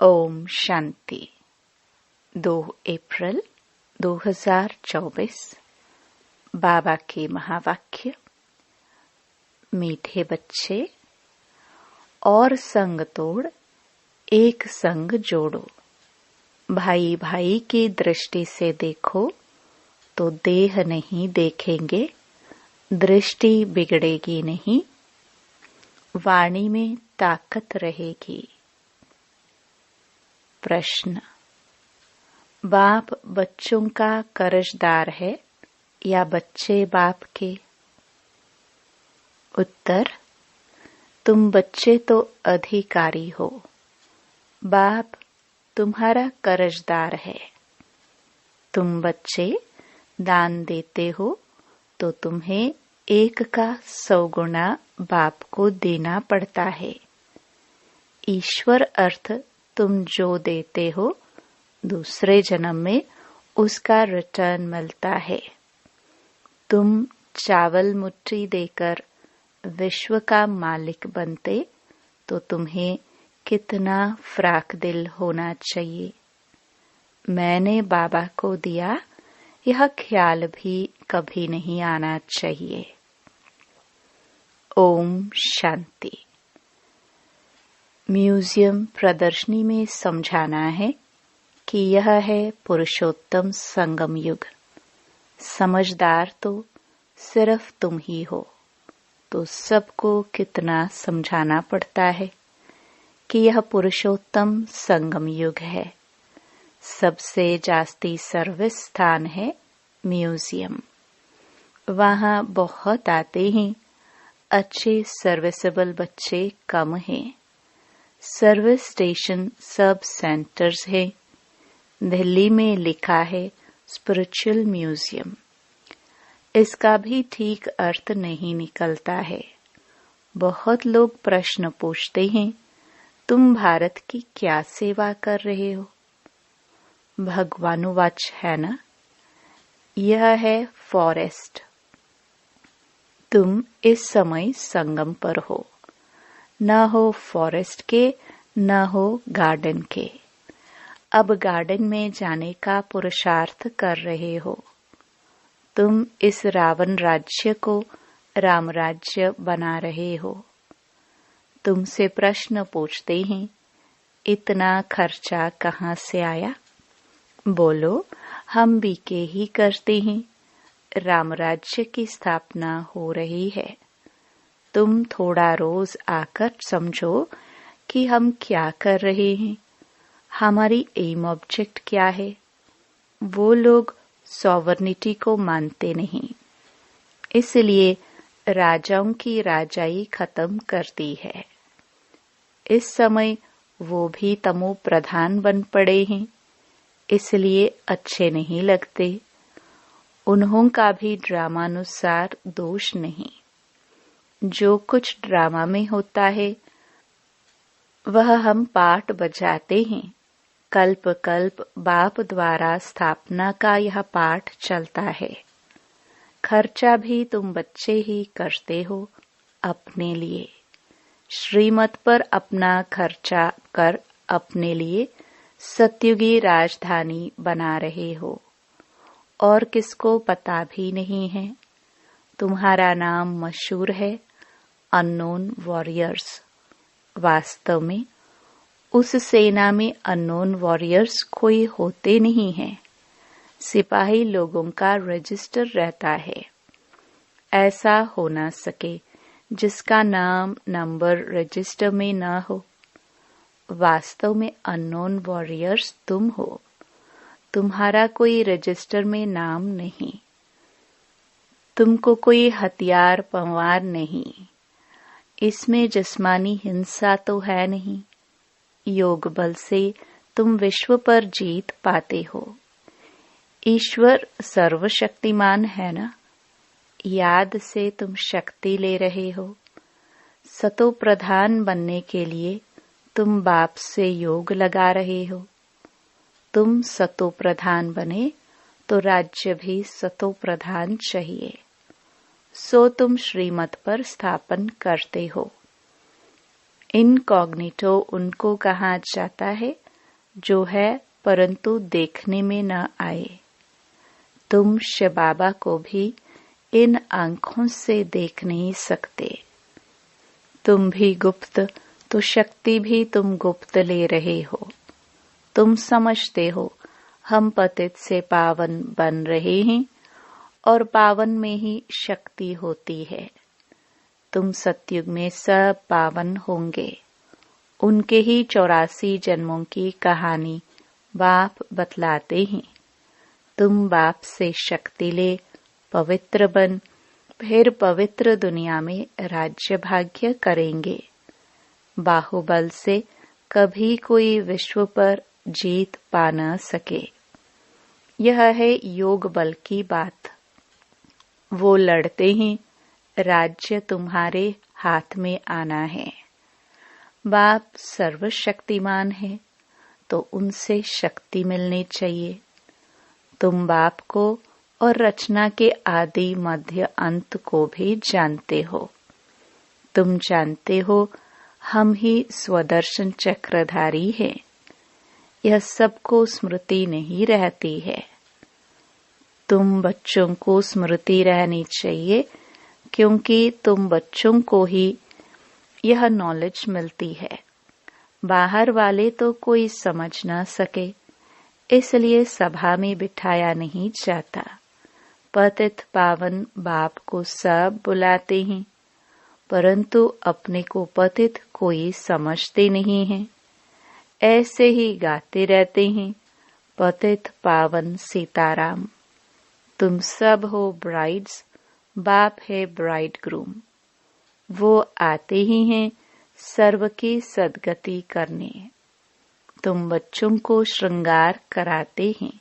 ओम शांति। 2 अप्रैल 2024। बाबा के महावाक्य। मीठे बच्चे, और संग तोड़ एक संग जोड़ो। भाई भाई की दृष्टि से देखो तो देह नहीं देखेंगे, दृष्टि बिगड़ेगी नहीं, वाणी में ताकत रहेगी। प्रश्न: बाप बच्चों का कर्जदार है या बच्चे बाप के? उत्तर: तुम बच्चे तो अधिकारी हो, बाप तुम्हारा कर्जदार है। तुम बच्चे दान देते हो तो तुम्हें 1 का 100 गुना बाप को देना पड़ता है। ईश्वर अर्थ तुम जो देते हो दूसरे जन्म में उसका रिटर्न मिलता है। तुम चावल मुट्ठी देकर विश्व का मालिक बनते तो तुम्हें कितना फ्राक दिल होना चाहिए। मैंने बाबा को दिया, यह ख्याल भी कभी नहीं आना चाहिए। ओम शांति। म्यूजियम प्रदर्शनी में समझाना है कि यह है पुरुषोत्तम संगम युग। समझदार तो सिर्फ तुम ही हो, तो सबको कितना समझाना पड़ता है कि यह पुरुषोत्तम संगम युग है। सबसे जास्ती सर्विस स्थान है म्यूजियम। वहाँ बहुत आते हैं, अच्छे सर्विसेबल बच्चे कम हैं। सर्विस स्टेशन सब सेंटर्स है। दिल्ली में लिखा है स्पिरिचुअल म्यूजियम। इसका भी ठीक अर्थ नहीं निकलता है। बहुत लोग प्रश्न पूछते हैं, तुम भारत की क्या सेवा कर रहे हो? भगवानुवाच है ना, यह है फॉरेस्ट। तुम इस समय संगम पर हो, न हो फॉरेस्ट के, न हो गार्डन के। अब गार्डन में जाने का पुरुषार्थ कर रहे हो। तुम इस रावण राज्य को राम राज्य बना रहे हो। तुमसे प्रश्न पूछते हैं, इतना खर्चा कहाँ से आया? बोलो, हम बीके ही करते हैं। राम राज्य की स्थापना हो रही है। तुम थोड़ा रोज आकर समझो कि हम क्या कर रहे हैं, हमारी एम ऑब्जेक्ट क्या है। वो लोग सॉवरनिटी को मानते नहीं, इसलिए राजाओं की राजाई खत्म कर दी है। इस समय वो भी तमो प्रधान बन पड़े हैं, इसलिए अच्छे नहीं लगते। उन्हों का भी ड्रामानुसार दोष नहीं। जो कुछ ड्रामा में होता है वह हम पाठ बजाते हैं। कल्प कल्प बाप द्वारा स्थापना का यह पाठ चलता है। खर्चा भी तुम बच्चे ही करते हो अपने लिए। श्रीमत पर अपना खर्चा कर अपने लिए सत्युगी राजधानी बना रहे हो, और किसको पता भी नहीं है। तुम्हारा नाम मशहूर है, अननोन वॉरियर्स। वास्तव में उस सेना में अननोन वॉरियर्स कोई होते नहीं हैं। सिपाही लोगों का रजिस्टर रहता है। ऐसा हो न सके जिसका नाम नंबर रजिस्टर में न हो। वास्तव में अननोन वॉरियर्स तुम हो। तुम्हारा कोई रजिस्टर में नाम नहीं। तुमको कोई हथियार पवार नहीं। इसमें जिस्मानी हिंसा तो है नहीं। योग बल से तुम विश्व पर जीत पाते हो। ईश्वर सर्वशक्तिमान है ना, याद से तुम शक्ति ले रहे हो। सतो प्रधान बनने के लिए तुम बाप से योग लगा रहे हो। तुम सतो प्रधान बने तो राज्य भी सतो प्रधान चाहिए। सो तुम श्रीमत पर स्थापन करते हो। इनकॉग्निटो उनको कहा जाता है जो है परंतु देखने में न आए। तुम शिव बाबा को भी इन आंखों से देख नहीं सकते। तुम भी गुप्त तो शक्ति भी तुम गुप्त ले रहे हो। तुम समझते हो हम पतित से पावन बन रहे हैं और पावन में ही शक्ति होती है। तुम सतयुग में सब पावन होंगे। उनके ही 84 जन्मों की कहानी बाप बतलाते हैं। तुम बाप से शक्ति ले पवित्र बन फिर पवित्र दुनिया में राज्य भाग्य करेंगे। बाहुबल से कभी कोई विश्व पर जीत पा न सके। यह है योग बल की बात। वो लड़ते हैं, राज्य तुम्हारे हाथ में आना है। बाप सर्वशक्तिमान है तो उनसे शक्ति मिलनी चाहिए। तुम बाप को और रचना के आदि मध्य अंत को भी जानते हो। तुम जानते हो हम ही स्वदर्शन चक्रधारी हैं। यह सबको स्मृति नहीं रहती है। तुम बच्चों को स्मृति रहनी चाहिए क्योंकि तुम बच्चों को ही यह नॉलेज मिलती है। बाहर वाले तो कोई समझ ना सके, इसलिए सभा में बिठाया नहीं जाता। पतित पावन बाप को सब बुलाते हैं, परंतु अपने को पतित कोई समझते नहीं है। ऐसे ही गाते रहते हैं, पतित पावन सीताराम। तुम सब हो ब्राइड्स, बाप है ब्राइड ग्रूम। वो आते ही हैं सर्व की सदगति करने। तुम बच्चों को श्रृंगार कराते हैं।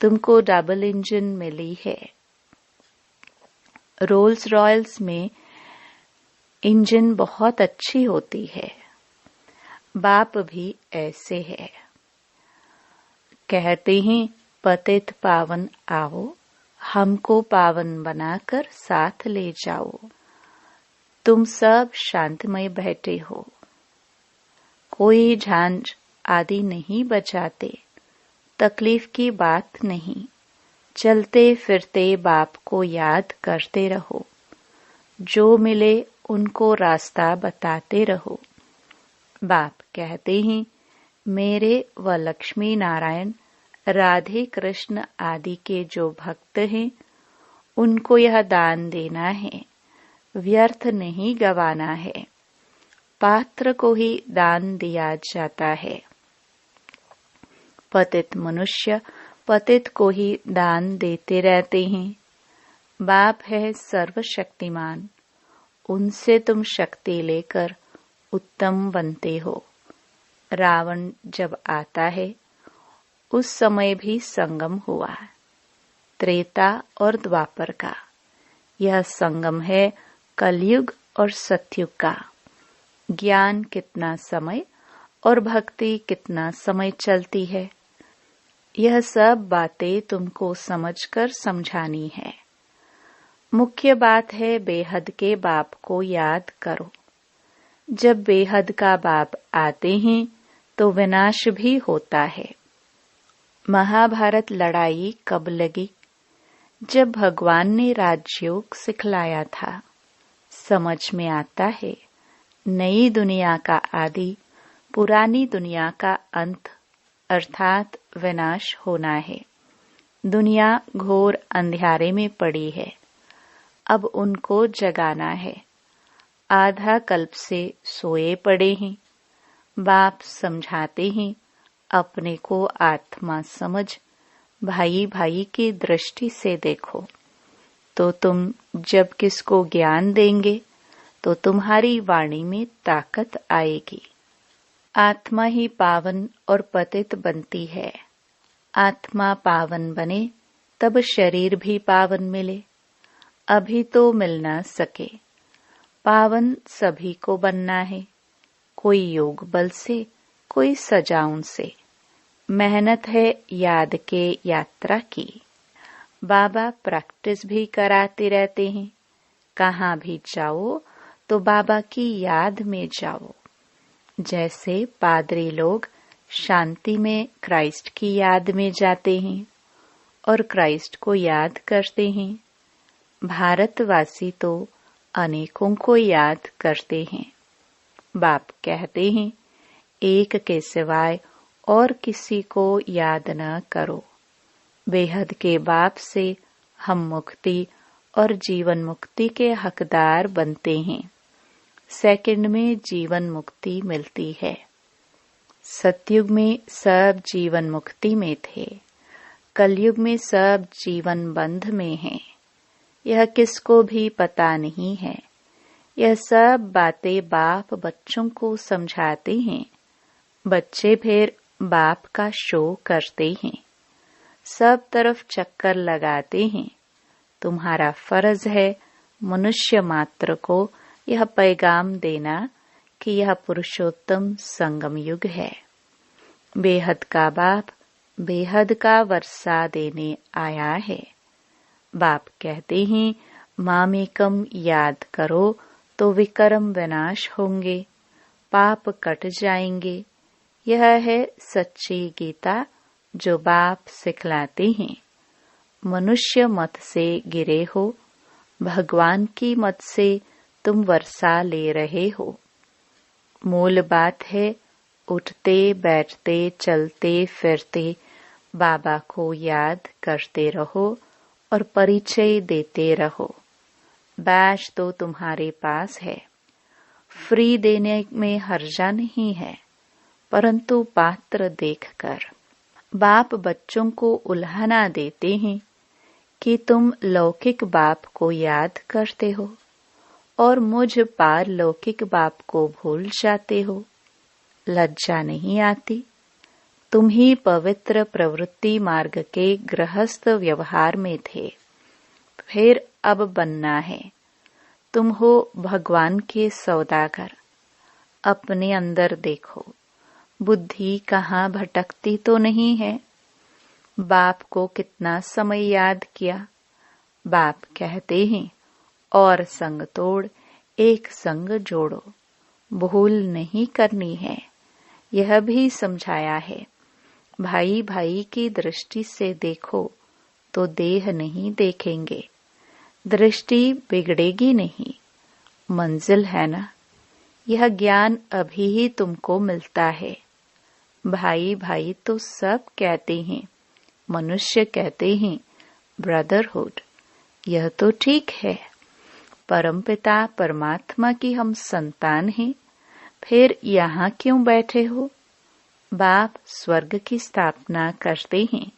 तुमको डबल इंजन मिली है। रोल्स रॉयल्स में इंजन बहुत अच्छी होती है। बाप भी ऐसे है। कहते हैं पतित पावन आओ, हमको पावन बनाकर साथ ले जाओ। तुम सब शांतमय बैठे हो, कोई झांझ आदि नहीं बजाते। तकलीफ की बात नहीं। चलते फिरते बाप को याद करते रहो। जो मिले उनको रास्ता बताते रहो। बाप कहते हैं मेरे व लक्ष्मी नारायण राधे कृष्ण आदि के जो भक्त हैं उनको यह दान देना है, व्यर्थ नहीं गवाना है। पात्र को ही दान दिया जाता है। पतित मनुष्य पतित को ही दान देते रहते हैं। बाप है सर्वशक्तिमान, उनसे तुम शक्ति लेकर उत्तम बनते हो। रावण जब आता है उस समय भी संगम हुआ, त्रेता और द्वापर का। यह संगम है कलयुग और सतयुग का। ज्ञान कितना समय और भक्ति कितना समय चलती है, यह सब बातें तुमको समझकर समझानी है। मुख्य बात है बेहद के बाप को याद करो। जब बेहद का बाप आते हैं तो विनाश भी होता है। महाभारत लड़ाई कब लगी? जब भगवान ने राजयोग सिखलाया था। समझ में आता है नई दुनिया का आदि, पुरानी दुनिया का अंत अर्थात विनाश होना है। दुनिया घोर अंधियारे में पड़ी है, अब उनको जगाना है। आधा कल्प से सोए पड़े हैं। बाप समझाते हैं अपने को आत्मा समझ, भाई भाई की दृष्टि से देखो। तो तुम जब किसको ज्ञान देंगे तो तुम्हारी वाणी में ताकत आएगी। आत्मा ही पावन और पतित बनती है। आत्मा पावन बने तब शरीर भी पावन मिले। अभी तो मिल ना सके। पावन सभी को बनना है, कोई योग बल से, कोई सजाऊं से। मेहनत है याद के यात्रा की। बाबा प्रैक्टिस भी कराते रहते हैं। कहाँ भी जाओ तो बाबा की याद में जाओ। जैसे पादरी लोग शांति में क्राइस्ट की याद में जाते हैं और क्राइस्ट को याद करते हैं। भारतवासी तो अनेकों को याद करते हैं। बाप कहते हैं, एक के सिवाय और किसी को याद न करो। बेहद के बाप से हम मुक्ति और जीवन मुक्ति के हकदार बनते हैं। सेकंड में जीवन मुक्ति मिलती है। सतयुग में सब जीवन मुक्ति में थे, कलयुग में सब जीवन बंध में हैं। यह किसको भी पता नहीं है। यह सब बातें बाप बच्चों को समझाते हैं। बच्चे फिर बाप का शो करते हैं, सब तरफ चक्कर लगाते हैं। तुम्हारा फर्ज है मनुष्य मात्र को यह पैगाम देना कि यह पुरुषोत्तम संगम युग है। बेहद का बाप बेहद का वर्षा देने आया है। बाप कहते हैं, मामेकम याद करो तो विकर्म विनाश होंगे, पाप कट जाएंगे। यह है सच्ची गीता जो बाप सिखलाते हैं। मनुष्य मत से गिरे हो, भगवान की मत से तुम वर्षा ले रहे हो। मूल बात है, उठते बैठते चलते फिरते बाबा को याद करते रहो और परिचय देते रहो। बैच तो तुम्हारे पास है, फ्री देने में हर्जा नहीं है, परंतु पात्र देखकर। बाप बच्चों को उल्हाना देते हैं कि तुम लौकिक बाप को याद करते हो और मुझ पारलौकिक बाप को भूल जाते हो। लज्जा नहीं आती? तुम ही पवित्र प्रवृत्ति मार्ग के गृहस्थ व्यवहार में थे, फिर अब बनना है। तुम हो भगवान के सौदागर। अपने अंदर देखो, बुद्धि कहाँ भटकती तो नहीं है। बाप को कितना समय याद किया। बाप कहते हैं, और संग तोड़ एक संग जोड़ो। भूल नहीं करनी है, यह भी समझाया है। भाई भाई की दृष्टि से देखो तो देह नहीं देखेंगे। दृष्टि बिगड़ेगी नहीं, मंजिल है ना। यह ज्ञान अभी ही तुमको मिलता है। भाई भाई तो सब कहते हैं, मनुष्य कहते हैं ब्रदरहुड। यह तो ठीक है। परमपिता परमात्मा की हम संतान हैं, फिर यहाँ क्यों बैठे हो? बाप स्वर्ग की स्थापना करते हैं,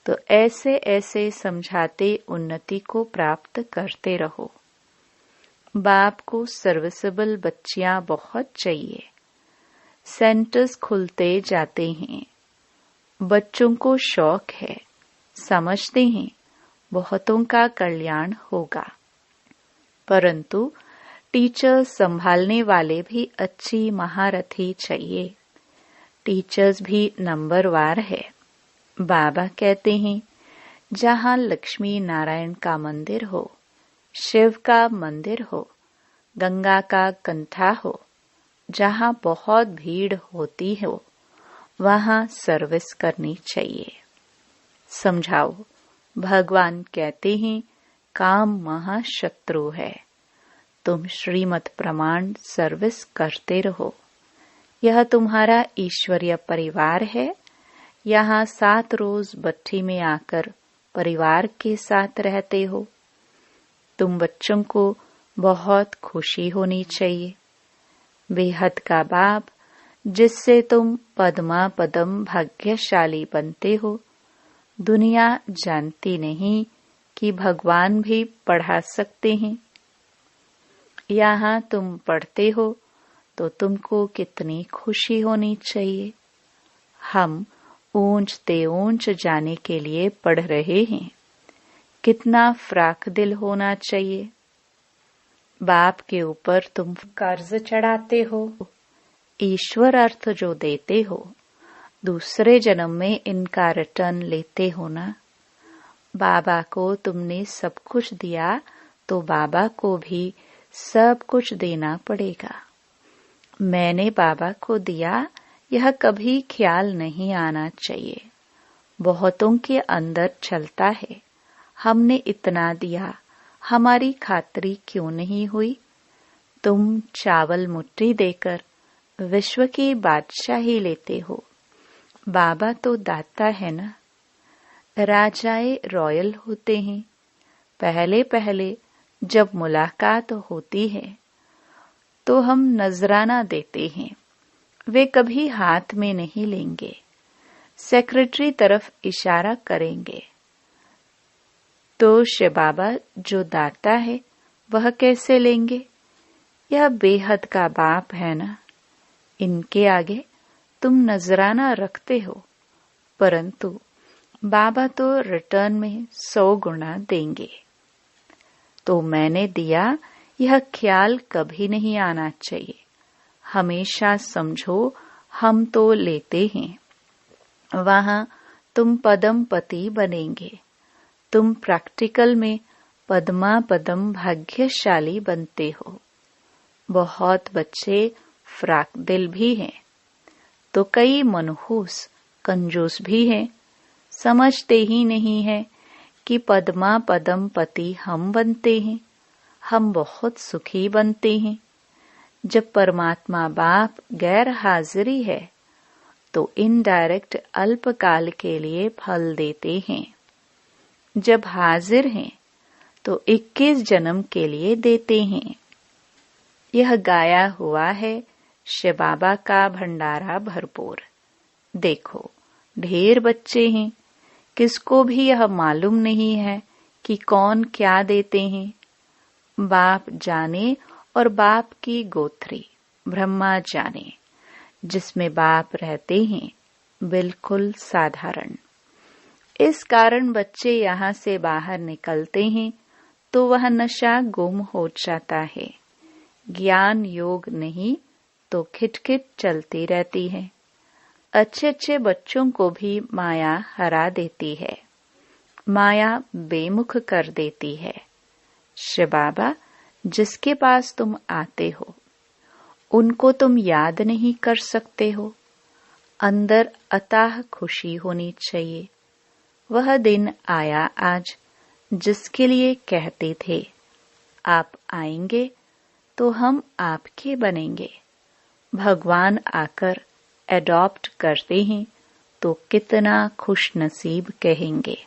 तो ऐसे ऐसे समझाते उन्नति को प्राप्त करते रहो। बाप को सर्विसेबल बच्चियां बहुत चाहिए। सेंटर्स खुलते जाते हैं। बच्चों को शौक है, समझते हैं बहुतों का कल्याण होगा, परंतु टीचर्स संभालने वाले भी अच्छी महारथी चाहिए। टीचर्स भी नंबरवार है। बाबा कहते हैं, जहाँ लक्ष्मी नारायण का मंदिर हो, शिव का मंदिर हो, गंगा का कंठा हो, जहाँ बहुत भीड़ होती हो, वहाँ सर्विस करनी चाहिए। समझाओ। भगवान कहते हैं, काम महाशत्रु है। तुम श्रीमत प्रमाण सर्विस करते रहो। यह तुम्हारा ईश्वरीय परिवार है। यहाँ 7 रोज भट्ठी में आकर परिवार के साथ रहते हो। तुम बच्चों को बहुत खुशी होनी चाहिए। बेहद का बाप जिससे तुम पद्मा पदम भाग्यशाली बनते हो, दुनिया जानती नहीं कि भगवान भी पढ़ा सकते हैं। यहाँ तुम पढ़ते हो तो तुमको कितनी खुशी होनी चाहिए। हम ऊंचते ऊंच जाने के लिए पढ़ रहे हैं। कितना फ्राक दिल होना चाहिए। बाप के ऊपर तुम कर्ज चढ़ाते हो। ईश्वर अर्थ जो देते हो, दूसरे जन्म में इनका रिटर्न लेते हो ना। बाबा को तुमने सब कुछ दिया तो बाबा को भी सब कुछ देना पड़ेगा। मैंने बाबा को दिया यह कभी ख्याल नहीं आना चाहिए। बहुतों के अंदर चलता है, हमने इतना दिया, हमारी खातरी क्यों नहीं हुई। तुम चावल मुट्ठी देकर विश्व की बादशाही लेते हो। बाबा तो दाता है ना। राजाए रॉयल होते हैं। पहले पहले जब मुलाकात होती है तो हम नजराना देते हैं, वे कभी हाथ में नहीं लेंगे, सेक्रेटरी तरफ इशारा करेंगे। तो शिव बाबा जो दाता है वह कैसे लेंगे। यह बेहद का बाप है ना। इनके आगे तुम नजराना रखते हो, परंतु बाबा तो रिटर्न में 100 गुना देंगे। तो मैंने दिया, यह ख्याल कभी नहीं आना चाहिए। हमेशा समझो हम तो लेते हैं। वहां तुम पदम पति बनेंगे। तुम प्रैक्टिकल में पद्मा पदम भाग्यशाली बनते हो। बहुत बच्चे फ्राक दिल भी हैं, तो कई मनहूस कंजूस भी हैं। समझते ही नहीं है कि पद्मा पदम पति हम बनते हैं। हम बहुत सुखी बनते हैं। जब परमात्मा बाप गैर हाजिरी है तो इनडायरेक्ट अल्पकाल के लिए फल देते हैं। जब हाजिर हैं तो 21 जन्म के लिए देते हैं। यह गाया हुआ है शिव बाबा का भंडारा भरपूर। देखो, ढेर बच्चे हैं, किसको भी यह मालूम नहीं है कि कौन क्या देते हैं। बाप जाने और बाप की गोत्री ब्रह्मा जाने, जिसमें बाप रहते हैं, बिल्कुल साधारण। इस कारण बच्चे यहाँ से बाहर निकलते हैं तो वह नशा गुम हो जाता है। ज्ञान योग नहीं तो खिटखिट चलती रहती है। अच्छे अच्छे बच्चों को भी माया हरा देती है। माया बेमुख कर देती है। शिव बाबा जिसके पास तुम आते हो उनको तुम याद नहीं कर सकते हो। अंदर अथाह खुशी होनी चाहिए। वह दिन आया आज जिसके लिए कहते थे आप आएंगे तो हम आपके बनेंगे। भगवान आकर एडॉप्ट करते हैं तो कितना खुश नसीब कहेंगे।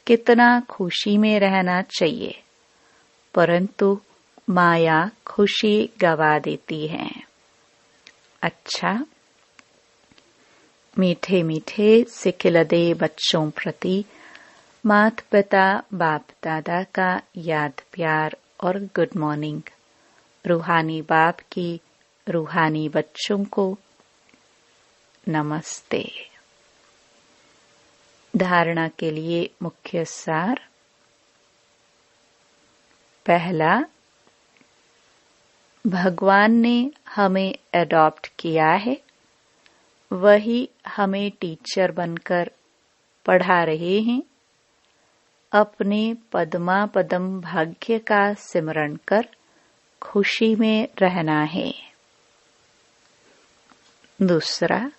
कितना खुशी में रहना चाहिए, परंतु माया खुशी गवा देती है। अच्छा, मीठे मीठे सिखिलदे बच्चों प्रति माता पिता बाप दादा का याद प्यार और गुड मॉर्निंग। रूहानी बाप की रूहानी बच्चों को नमस्ते। धारणा के लिए मुख्य सार। पहला, भगवान ने हमें एडॉप्ट किया है, वही हमें टीचर बनकर पढ़ा रहे हैं। अपने पद्मा पदम भाग्य का सिमरण कर खुशी में रहना है। दूसरा,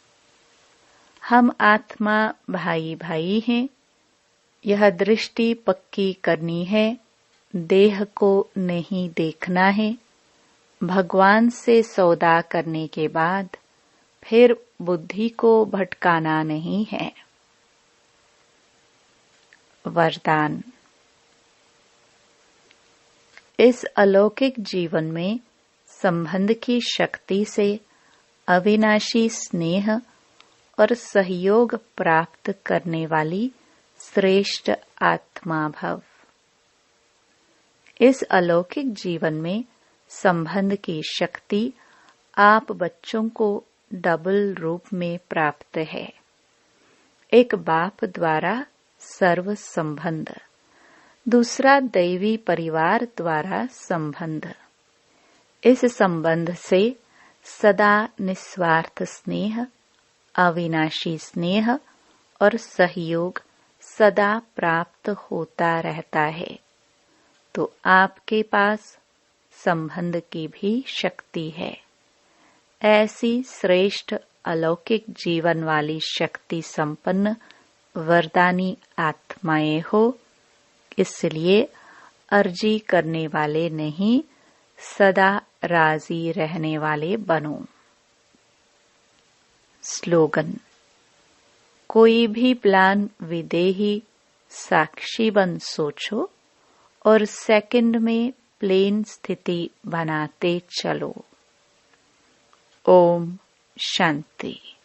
हम आत्मा भाई भाई हैं। यह दृष्टि पक्की करनी है, देह को नहीं देखना है। भगवान से सौदा करने के बाद फिर बुद्धि को भटकाना नहीं है। वरदान। इस अलौकिक जीवन में संबंध की शक्ति से अविनाशी स्नेह और सहयोग प्राप्त करने वाली श्रेष्ठ आत्मा भव। इस अलौकिक जीवन में संबंध की शक्ति आप बच्चों को डबल रूप में प्राप्त है। एक बाप द्वारा सर्व संबंध, दूसरा दैवी परिवार द्वारा संबंध। इस संबंध से सदा निस्वार्थ स्नेह, अविनाशी स्नेह और सहयोग सदा प्राप्त होता रहता है। तो आपके पास संबंध की भी शक्ति है। ऐसी श्रेष्ठ अलौकिक जीवन वाली शक्ति संपन्न वरदानी आत्माएं हो, इसलिए अर्जी करने वाले नहीं, सदा राजी रहने वाले बनो। स्लोगन: कोई भी प्लान विदेही साक्षी बन सोचो और सेकंड में प्लेन स्थिति बनाते चलो। ओम शांति।